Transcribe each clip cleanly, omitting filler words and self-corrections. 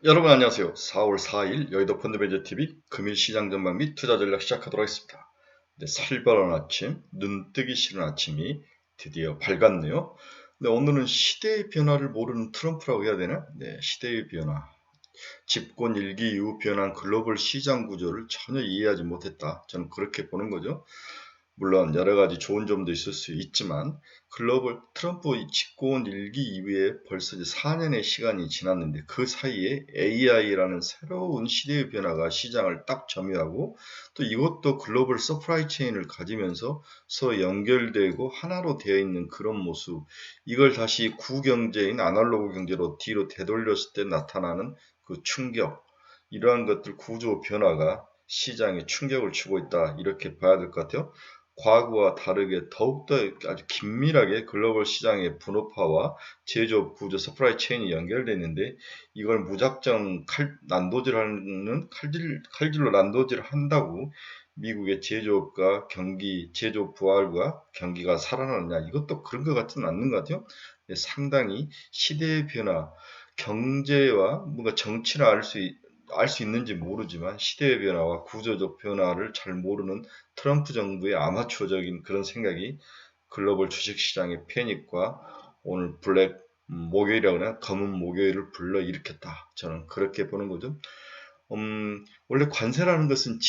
여러분 안녕하세요. 4월 4일 여의도 펀드매니저TV 금일 시장 전망 및 투자 전략 시작하도록 하겠습니다. 네, 살벌한 아침, 눈뜨기 싫은 아침이 드디어 밝았네요. 네, 오늘은 시대의 변화를 모르는 트럼프라고 해야 되나? 네, 시대의 변화. 집권 일기 이후 변한 글로벌 시장 구조를 전혀 이해하지 못했다. 저는 그렇게 보는 거죠. 물론 여러 가지 좋은 점도 있을 수 있지만 글로벌 트럼프 집권 일기 이후에 벌써 이제 4년의 시간이 지났는데 그 사이에 AI라는 새로운 시대의 변화가 시장을 딱 점유하고 또 이것도 글로벌 서프라이 체인을 가지면서 서로 연결되고 하나로 되어 있는 그런 모습, 이걸 다시 구경제인 아날로그 경제로 뒤로 되돌렸을 때 나타나는 그 충격, 이러한 것들 구조 변화가 시장에 충격을 주고 있다, 이렇게 봐야 될 것 같아요. 과거와 다르게 더욱더 아주 긴밀하게 글로벌 시장의 분업화와 제조업 구조 서프라이 체인이 연결되어 있는데, 이걸 무작정 칼질로 난도질을 한다고 미국의 제조업과 경기, 제조업 부활과 경기가 살아나느냐, 이것도 그런 것 같지는 않는 것 같아요. 상당히 시대의 변화, 경제와 뭔가 정치를 알 수 있는지 모르지만 시대의 변화와 구조적 변화를 잘 모르는 트럼프 정부의 아마추어적인 그런 생각이 글로벌 주식시장의 패닉과 오늘 블랙 목요일이라고 하나 검은 목요일을 불러일으켰다. 저는 그렇게 보는 거죠. 원래 관세라는 것은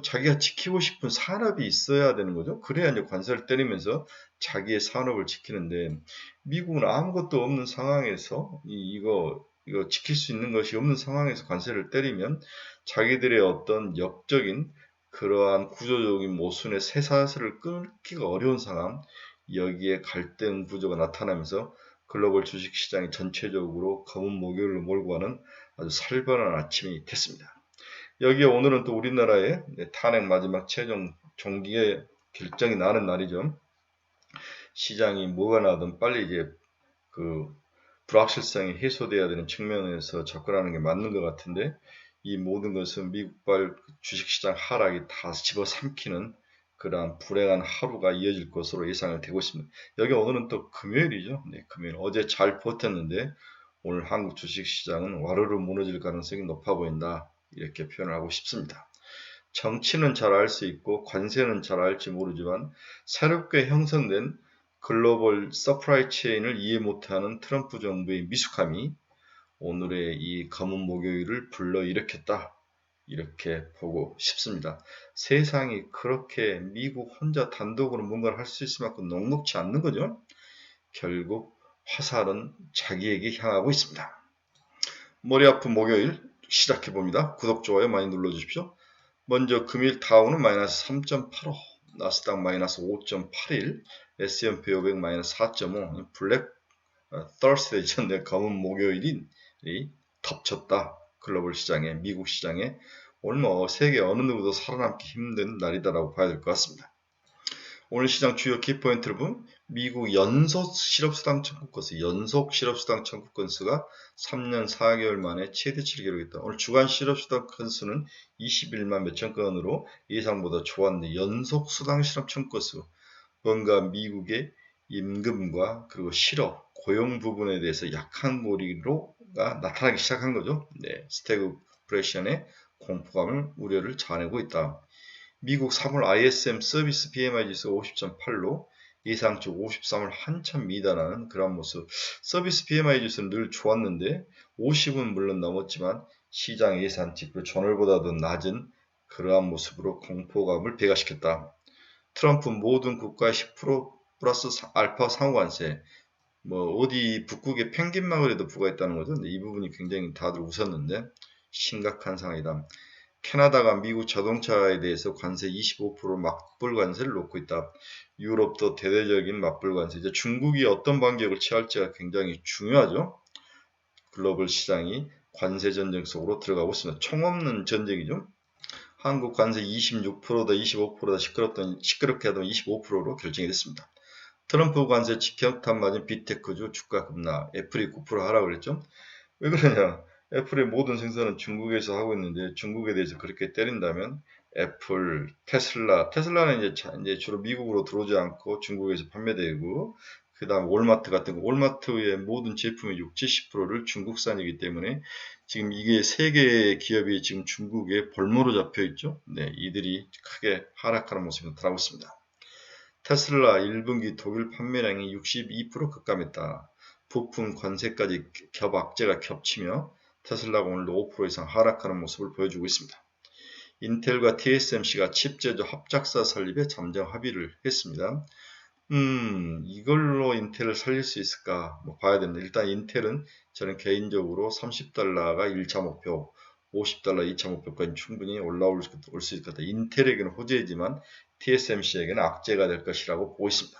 자기가 지키고 싶은 산업이 있어야 되는 거죠. 그래야 이제 관세를 때리면서 자기의 산업을 지키는데, 미국은 아무것도 없는 상황에서 이거 지킬 수 있는 것이 없는 상황에서 관세를 때리면 자기들의 어떤 역적인 그러한 구조적인 모순의 쇠사슬을 끊기가 어려운 상황, 여기에 갈등 구조가 나타나면서 글로벌 주식시장이 전체적으로 검은 목요일로 몰고 가는 아주 살벌한 아침이 됐습니다. 여기에 오늘은 또 우리나라의 탄핵 마지막 최종 종기의 결정이 나는 날이죠. 시장이 뭐가 나든 빨리 이제 그 불확실성이 해소돼야 되는 측면에서 접근하는 게 맞는 것 같은데, 이 모든 것은 미국발 주식시장 하락이 다 집어삼키는 그러한 불행한 하루가 이어질 것으로 예상이 되고 있습니다. 여기 오늘은 또 금요일이죠. 네, 금요일. 어제 잘 버텼는데 오늘 한국 주식시장은 와르르 무너질 가능성이 높아 보인다, 이렇게 표현을 하고 싶습니다. 정치는 잘 알 수 있고 관세는 잘 알지 모르지만 새롭게 형성된 글로벌 서프라이 체인을 이해 못하는 트럼프 정부의 미숙함이 오늘의 이 검은 목요일을 불러일으켰다, 이렇게 보고 싶습니다. 세상이 그렇게 미국 혼자 단독으로 뭔가를 할 수 있을 만큼 녹록지 않는 거죠. 결국 화살은 자기에게 향하고 있습니다. 머리 아픈 목요일 시작해봅니다. 구독, 좋아요 많이 눌러주십시오. 먼저 금일 다우는 마이너스 3.85, 나스닥 마이너스 5.81, S&P 500 마이너스 4.5, 블랙 Thursday죠. 네, 검은 목요일이 덮쳤다. 글로벌 시장에, 미국 시장에 오늘 뭐 세계 어느 누구도 살아남기 힘든 날이다라고 봐야 될 것 같습니다. 오늘 시장 주요 키포인트를 보면 미국 연속 실업수당 청구 건수가 3년 4개월 만에 최대치를 기록했다. 오늘 주간 실업수당 건수는 21만 몇천 건으로 예상보다 좋았는데, 연속 수당 실업 청구 건수, 뭔가 미국의 임금과 그리고 실업, 고용 부분에 대해서 약한 고리로가 나타나기 시작한 거죠. 네, 스태그플레이션의 공포감을, 우려를 자아내고 있다. 미국 3월 ISM 서비스 PMI 지수 50.8로 예상치 53을 한참 미달하는 그런 모습. 서비스 PMI 지수는 늘 좋았는데 50은 물론 넘었지만 시장 예상치 그 전월보다도 낮은 그러한 모습으로 공포감을 배가시켰다. 트럼프 모든 국가의 10% 플러스 알파 상호관세, 뭐 어디 북극에 펭귄 마을에도 부과했다는 거죠. 근데 이 부분이 굉장히 다들 웃었는데 심각한 상황이다. 캐나다가 미국 자동차에 대해서 관세 25% 맞불 관세를 놓고 있다. 유럽도 대대적인 맞불 관세. 이제 중국이 어떤 반격을 취할지가 굉장히 중요하죠. 글로벌 시장이 관세 전쟁 속으로 들어가고 있습니다. 총 없는 전쟁이죠. 한국 관세 26%다 25%다 시끄럽게 하던 25%로 결정이 됐습니다. 트럼프 관세 직격탄 맞은 빅테크주 주가 급락, 애플이 9% 하락을 했죠. 왜 그러냐? 애플의 모든 생산은 중국에서 하고 있는데 중국에 대해서 그렇게 때린다면 애플, 테슬라는 이제 주로 미국으로 들어오지 않고 중국에서 판매되고, 그 다음 월마트 같은 거, 월마트의 모든 제품의 60, 70%를 중국산이기 때문에 지금 이게 세 개의 기업이 지금 중국에 볼모로 잡혀 있죠. 네, 이들이 크게 하락하는 모습이 나타나고 있습니다. 테슬라 1분기 독일 판매량이 62% 급감했다. 부품 관세까지 악재가 겹치며 테슬라가 오늘도 5% 이상 하락하는 모습을 보여주고 있습니다. 인텔과 TSMC가 칩 제조 합작사 설립에 잠정 합의를 했습니다. 이걸로 인텔을 살릴 수 있을까? 봐야 됩니다. 일단 인텔은 저는 개인적으로 $30가 1차 목표, $50 2차 목표까지 충분히 올라올 수 있을 것 같아요. 인텔에게는 호재이지만 TSMC에게는 악재가 될 것이라고 보고 있습니다.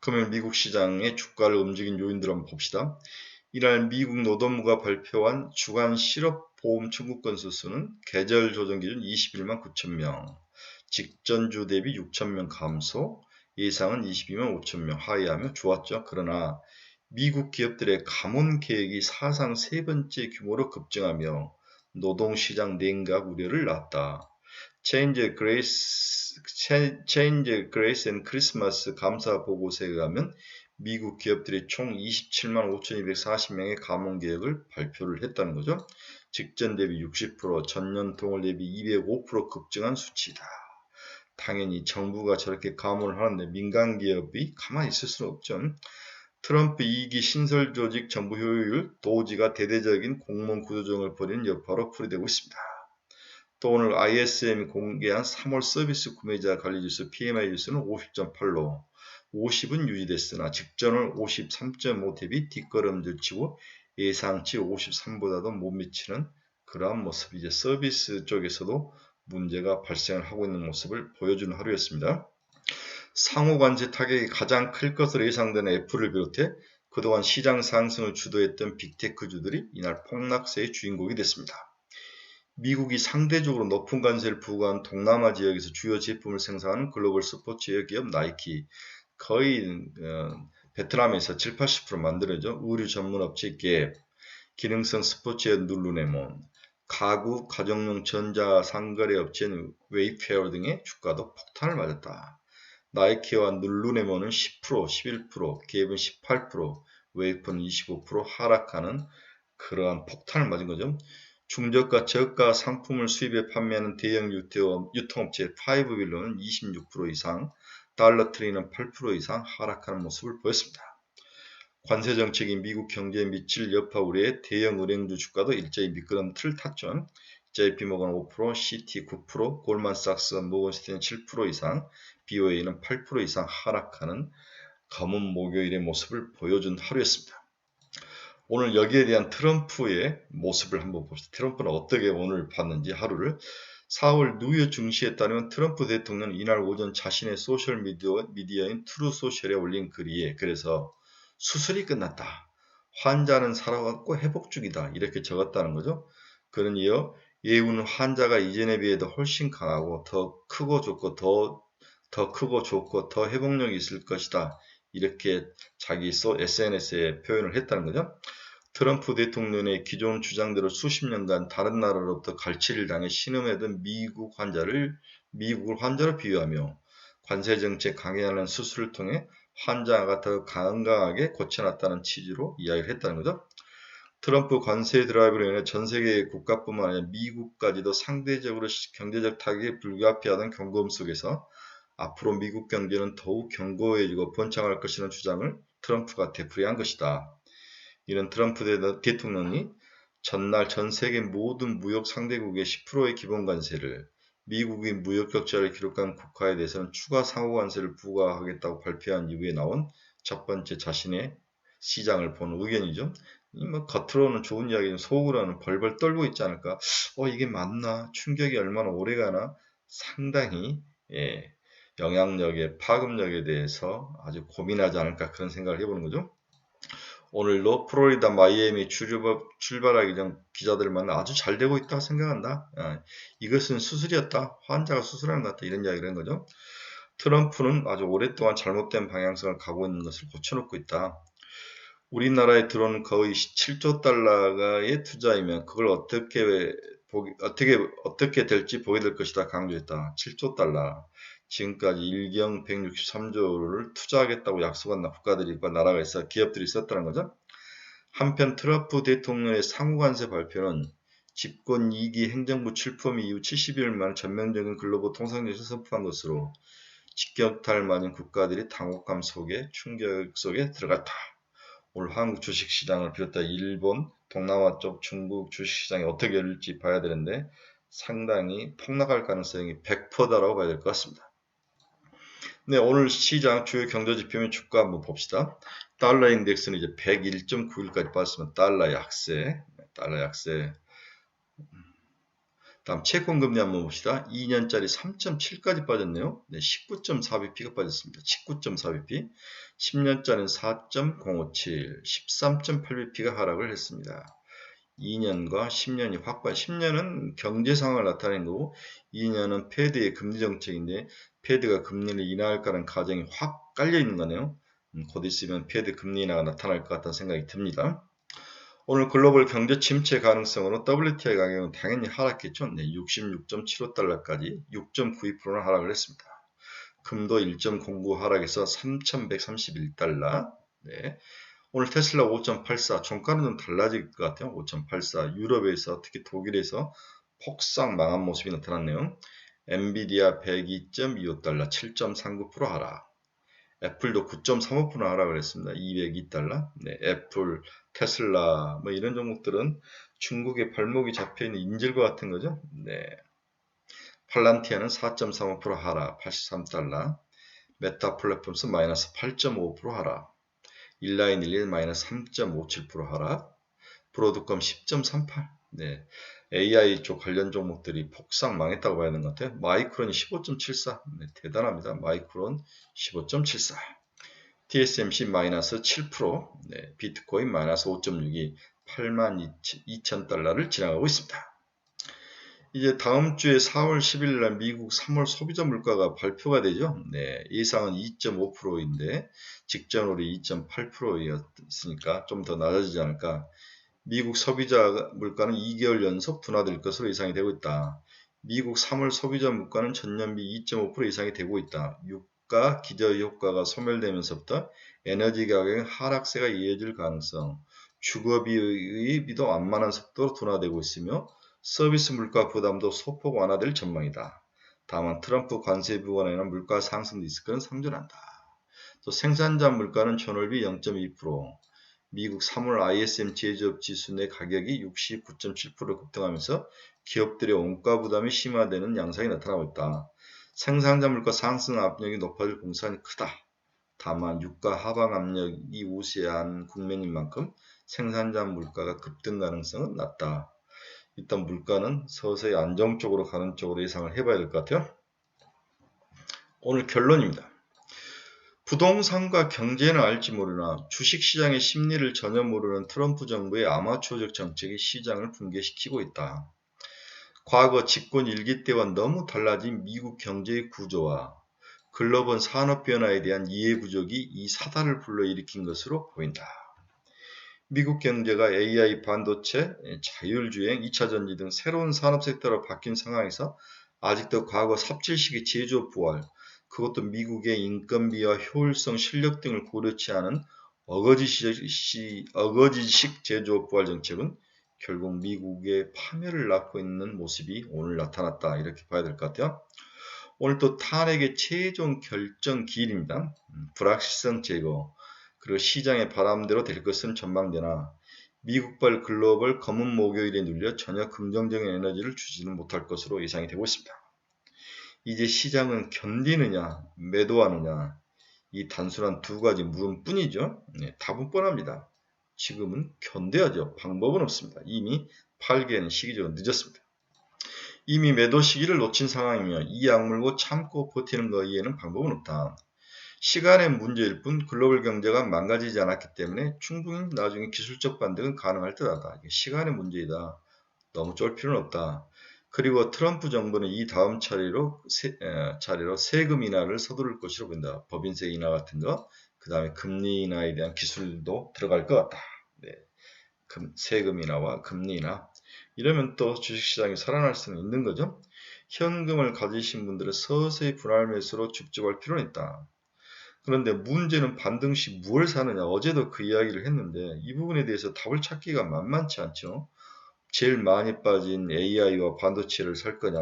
그러면 미국 시장의 주가를 움직인 요인들 한번 봅시다. 이날 미국 노동부가 발표한 주간 실업보험 청구 건수 수는 계절 조정 기준 21만 9천 명, 직전주 대비 6천 명 감소, 예상은 22만 5천 명 하회하며 좋았죠. 그러나 미국 기업들의 감원 계획이 사상 세 번째 규모로 급증하며 노동시장 냉각 우려를 낳았다. 체인지 그레이스 앤 크리스마스 감사 보고서에 의하면 미국 기업들이 총 27만 5,240명의 감원 계획을 발표를 했다는 거죠. 직전 대비 60%, 전년 동월 대비 205% 급증한 수치다. 당연히 정부가 저렇게 감원을 하는데 민간 기업이 가만히 있을 수는 없죠. 트럼프 2기 신설조직 정부 효율, 도지가 대대적인 공무원 구조조정을 벌이는 여파로 풀이되고 있습니다. 또 오늘 ISM이 공개한 3월 서비스 구매자 관리지수 PMI 지수는 50.8로 50은 유지됐으나 직전월 53.5 대비 뒷걸음질 치고 예상치 53보다도 못 미치는 그러한 모습, 이제 서비스 쪽에서도 문제가 발생을 하고 있는 모습을 보여주는 하루였습니다. 상호 관세 타격이 가장 클 것으로 예상되는 애플을 비롯해 그동안 시장 상승을 주도했던 빅테크주들이 이날 폭락세의 주인공이 됐습니다. 미국이 상대적으로 높은 관세를 부과한 동남아 지역에서 주요 제품을 생산하는 글로벌 스포츠웨어 기업 나이키, 거의 베트남에서 7, 80% 만들어져 의류 전문 업체 갭, 기능성 스포츠웨어 룰루레몬, 가구, 가정용 전자 상거래 업체인 웨이페어 등의 주가도 폭탄을 맞았다. 나이키와 룰루레몬은 10%, 11%, 갭은 18%, 웨이퍼는 25% 하락하는 그러한 폭탄을 맞은 거죠. 중저가 저가 상품을 수입해 판매하는 대형 유통업체 파이브빌로는 26% 이상, 달러트리는 8% 이상 하락하는 모습을 보였습니다. 관세 정책이 미국 경제에 미칠 여파 우려에 대형 은행주 주가도 일제히 미끄럼 틀 탔죠. JP모건 5%, CT 9%, 골만삭스, 모건스탠 7% 이상, BOA는 8% 이상 하락하는 검은 목요일의 모습을 보여준 하루였습니다. 오늘 여기에 대한 트럼프의 모습을 한번 봅시다. 트럼프는 어떻게 오늘 봤는지 하루를. 4월 뉴욕 증시에 따르면 트럼프 대통령은 이날 오전 자신의 소셜 미디어인 트루소셜에 올린 글이에 그래서 수술이 끝났다. 환자는 살아왔고 회복 중이다. 이렇게 적었다는 거죠. 그는 이어 예우는 환자가 이전에 비해도 훨씬 강하고 더 크고 좋고 더 크고 좋고 더 회복력이 있을 것이다. 이렇게 자기 SNS에 표현을 했다는 거죠. 트럼프 대통령의 기존 주장대로 수십 년간 다른 나라로부터 갈취를 당해 신음하던 미국을 환자로 비유하며 관세정책 강행하는 수술을 통해 환자가 더 건강하게 고쳐놨다는 취지로 이야기를 했다는 거죠. 트럼프 관세 드라이브로 인해 전 세계 국가뿐만 아니라 미국까지도 상대적으로 경제적 타격에 불가피하던 경고음 속에서 앞으로 미국 경제는 더욱 견고해지고 번창할 것이라는 주장을 트럼프가 되풀이한 것이다. 이런 트럼프 대통령이 전날 전 세계 모든 무역 상대국의 10%의 기본 관세를 미국이 무역 격차를 기록한 국가에 대해서는 추가 상호 관세를 부과하겠다고 발표한 이후에 나온 첫 번째 자신의 시장을 보는 의견이죠. 겉으로는 좋은 이야기는 속으로는 벌벌 떨고 있지 않을까? 이게 맞나? 충격이 얼마나 오래가나? 상당히 영향력에 파급력에 대해서 아주 고민하지 않을까 그런 생각을 해보는 거죠. 오늘도 플로리다 마이애미 출발하기 전 기자들 만나 아주 잘 되고 있다 생각한다. 이것은 수술이었다. 환자가 수술하는 것 같다. 이런 이야기를 한 거죠. 트럼프는 아주 오랫동안 잘못된 방향성을 가고 있는 것을 고쳐놓고 있다. 우리나라에 들어온 거의 7조 달러의 투자이면 그걸 어떻게 될지 보게 될 것이다 강조했다. 7조 달러. 지금까지 일경 163조를 투자하겠다고 약속한 국가들과 나라가 있어 기업들이 있었다는 거죠. 한편 트럼프 대통령의 상호관세 발표는 집권 2기 행정부 출범 이후 70일 만에 전면적인 글로벌 통상정책을 선포한 것으로 직격탄을 맞은 국가들이 당혹감 속에 충격 속에 들어갔다. 오늘 한국 주식시장을 비롯해 일본, 동남아 쪽 중국 주식시장이 어떻게 열릴지 봐야 되는데 상당히 폭락할 가능성이 100%다라고 봐야 될 것 같습니다. 네, 오늘 시장 주요 경제지표면 주가 한번 봅시다. 달러 인덱스는 이제 101.91까지 빠졌으면 달러 약세. 다음 채권금리 한번 봅시다. 2년짜리 3.7까지 빠졌네요. 네, 19.4bp가 빠졌습니다. 19.4bp. 10년짜리는 4.057, 13.8bp가 하락을 했습니다. 2년과 10년이 확발, 10년은 경제 상황을 나타낸 거고 2년은 패드의 금리 정책인데 패드가 금리를 인하할까라는 가정이 확 깔려 있는 거네요. 곧 있으면 패드 금리 인하가 나타날 것 같다는 생각이 듭니다. 오늘 글로벌 경제 침체 가능성으로 WTI 가격은 당연히 하락했죠. 네, 66.75달러까지 6.92%나 하락을 했습니다. 금도 1.09 하락해서 3,131달러. 네. 오늘 테슬라 5.84, 종가는 좀 달라질 것 같아요. 5.84, 유럽에서 특히 독일에서 폭삭 망한 모습이 나타났네요. 엔비디아 102.25달러, 7.39% 하락. 애플도 9.35% 하락을 했습니다. 202달러. 네, 애플, 테슬라 뭐 이런 종목들은 중국의 발목이 잡혀있는 인질과 같은 거죠. 네. 팔란티아는 4.35% 하락, 83달러. 메타 플랫폼스 마이너스 8.5% 하락. 일라인일린 마이너스 3.57% 하락. 브로드컴 10.38. 네. AI 쪽 관련 종목들이 폭삭 망했다고 봐야 되는 것 같아요. 마이크론이 15.74. 네, 대단합니다. 마이크론 15.74. TSMC 마이너스 7%, 네, 비트코인 마이너스 5.62, 82,000달러를 지나가고 있습니다. 이제 다음 주에 4월 10일 날 미국 3월 소비자 물가가 발표가 되죠. 네, 예상은 2.5%인데 직전으로 2.8%였으니까 좀 더 낮아지지 않을까. 미국 소비자 물가는 2개월 연속 둔화될 것으로 예상이 되고 있다. 미국 3월 소비자 물가는 전년비 2.5% 이상이 되고 있다. 유가 기저효과가 소멸되면서부터 에너지 가격의 하락세가 이어질 가능성, 주거비의 완만한 속도로 둔화되고 있으며 서비스 물가 부담도 소폭 완화될 전망이다. 다만 트럼프 관세 부과로 인한 물가 상승 리스크는 상존한다. 또 생산자 물가는 전월비 0.2%, 미국 3월 ISM 제조업 지수 내 가격이 69.7% 급등하면서 기업들의 원가 부담이 심화되는 양상이 나타나고 있다. 생산자 물가 상승 압력이 높아질 공산이 크다. 다만 유가 하방 압력이 우세한 국면인 만큼 생산자 물가가 급등 가능성은 낮다. 일단 물가는 서서히 안정적으로 가는 쪽으로 예상을 해봐야 될 것 같아요. 오늘 결론입니다. 부동산과 경제는 알지 모르나 주식시장의 심리를 전혀 모르는 트럼프 정부의 아마추어적 정책이 시장을 붕괴시키고 있다. 과거 집권 1기 때와 너무 달라진 미국 경제의 구조와 글로벌 산업 변화에 대한 이해 부족이 이 사단을 불러일으킨 것으로 보인다. 미국 경제가 AI, 반도체, 자율주행, 2차 전지 등 새로운 산업 섹터로 바뀐 상황에서 아직도 과거 삽질식의 제조업 부활, 그것도 미국의 인건비와 효율성, 실력 등을 고려치 않은 어거지식 제조업 부활 정책은 결국 미국의 파멸을 낳고 있는 모습이 오늘 나타났다. 이렇게 봐야 될 것 같아요. 오늘 또 탄핵의 최종 결정 기일입니다. 불확실성 제거, 그리고 시장의 바람대로 될 것은 전망되나 미국발 글로벌 검은 목요일에 눌려 전혀 긍정적인 에너지를 주지는 못할 것으로 예상이 되고 있습니다. 이제 시장은 견디느냐 매도하느냐 이 단순한 두 가지 물음뿐이죠. 네, 답은 뻔합니다. 지금은 견뎌야죠. 방법은 없습니다. 이미 팔기에는 시기적으로 늦었습니다. 이미 매도 시기를 놓친 상황이며 이 악물고 참고 버티는 거에는 방법은 없다. 시간의 문제일 뿐 글로벌 경제가 망가지지 않았기 때문에 충분히 나중에 기술적 반등은 가능할 듯하다. 이게 시간의 문제이다. 너무 쫄 필요는 없다. 그리고 트럼프 정부는 이 다음 차례로 세금 인하를 서두를 것으로 보인다. 법인세 인하 같은 거, 그 다음에 금리 인하에 대한 기술도 들어갈 것 같다. 네. 세금 인하와 금리 인하. 이러면 또 주식시장이 살아날 수는 있는 거죠. 현금을 가지신 분들은 서서히 분할 매수로 죽집할 필요는 있다. 그런데 문제는 반등 시 무엇을 사느냐. 어제도 그 이야기를 했는데 이 부분에 대해서 답을 찾기가 만만치 않죠. 제일 많이 빠진 AI와 반도체를 살 거냐,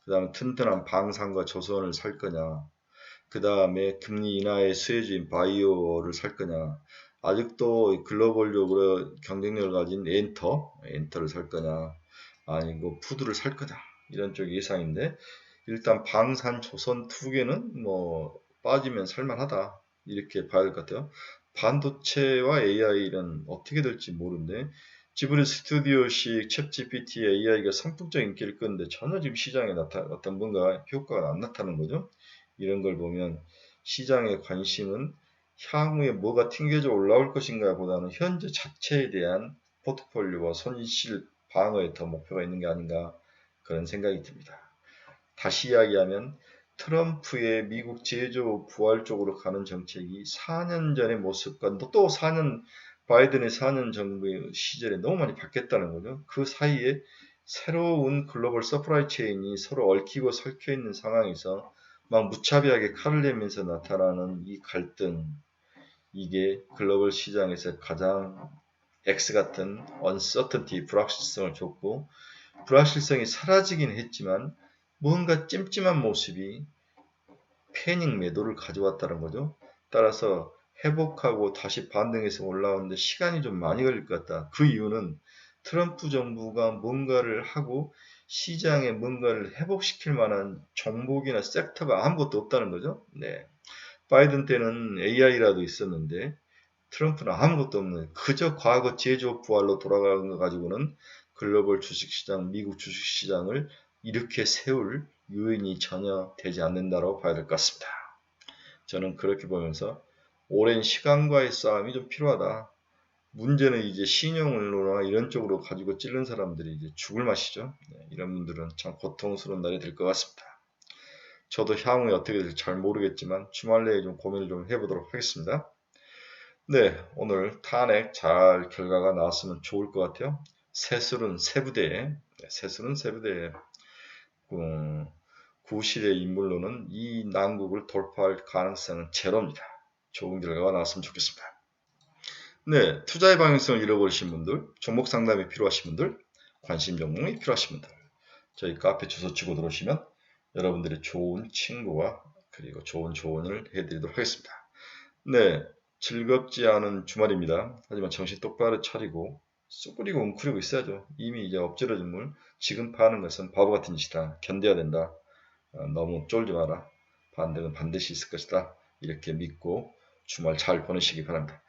그 다음에 튼튼한 방산과 조선을 살 거냐, 그 다음에 금리 인하의 수혜주인 바이오를 살 거냐, 아직도 글로벌적으로 경쟁력을 가진 엔터를 살 거냐, 아니고 푸드를 살 거냐, 이런 쪽 예상인데, 일단 방산, 조선 두 개는 뭐 빠지면 살만하다, 이렇게 봐야 될 것 같아요. 반도체와 AI는 어떻게 될지 모르는데, 지브리 스튜디오식 챗GPT AI가 선풍적 인기를 끄는데 전혀 지금 시장에 어떤 뭔가 효과가 안 나타나는 거죠. 이런 걸 보면 시장의 관심은 향후에 뭐가 튕겨져 올라올 것인가 보다는 현재 자체에 대한 포트폴리오와 손실 방어에 더 목표가 있는 게 아닌가, 그런 생각이 듭니다. 다시 이야기하면 트럼프의 미국 제조업 부활 쪽으로 가는 정책이 4년 전의 모습과 또 4년 바이든의 4년 정부의 시절에 너무 많이 바뀌었다는 거죠. 그 사이에 새로운 글로벌 서프라이 체인이 서로 얽히고 설켜 있는 상황에서 막 무차별하게 칼을 내면서 나타나는 이 갈등, 이게 글로벌 시장에서 가장 X 같은 uncertainty, 불확실성을 줬고, 불확실성이 사라지긴 했지만 뭔가 찜찜한 모습이 패닉 매도를 가져왔다는 거죠. 따라서 회복하고 다시 반등해서 올라오는데 시간이 좀 많이 걸릴 것 같다. 그 이유는 트럼프 정부가 뭔가를 하고 시장에 뭔가를 회복시킬 만한 종목이나 섹터가 아무것도 없다는 거죠. 네. 바이든 때는 AI라도 있었는데 트럼프는 아무것도 없는, 그저 과거 제조업 부활로 돌아가는 거 가지고는 글로벌 주식시장, 미국 주식시장을 이렇게 세울 요인이 전혀 되지 않는다고 봐야 될 것 같습니다. 저는 그렇게 보면서 오랜 시간과의 싸움이 좀 필요하다. 문제는 이제 신용으로나 이런 쪽으로 가지고 찌른 사람들이 이제 죽을 맛이죠. 네, 이런 분들은 참 고통스러운 날이 될 것 같습니다. 저도 향후에 어떻게 될지 잘 모르겠지만 주말 내에 좀 고민을 좀 해보도록 하겠습니다. 네, 오늘 탄핵 잘 결과가 나왔으면 좋을 것 같아요. 새술은 세부대에, 새술은 세부대에 구실의 인물로는 이 난국을 돌파할 가능성은 제로입니다. 좋은 결과가 나왔으면 좋겠습니다. 네, 투자의 방향성을 잃어버리신 분들, 종목 상담이 필요하신 분들, 관심 종목이 필요하신 분들, 저희 카페 주소 치고 들어오시면 여러분들의 좋은 친구와 그리고 좋은 조언을 해드리도록 하겠습니다. 네, 즐겁지 않은 주말입니다. 하지만 정신 똑바로 차리고 쑥부리고 웅크리고 있어야죠. 이미 이제 엎질러진 물, 지금 파는 것은 바보 같은 짓이다. 견뎌야 된다. 너무 쫄지 마라. 반등은 반드시 있을 것이다. 이렇게 믿고 주말 잘 보내시기 바랍니다.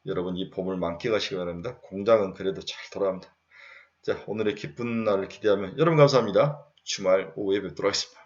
여러분 이 봄을 만끽하시기 바랍니다. 공장은 그래도 잘 돌아갑니다. 자, 오늘의 기쁜 날을 기대하며 여러분 감사합니다. 주말 오후에 뵙도록 하겠습니다.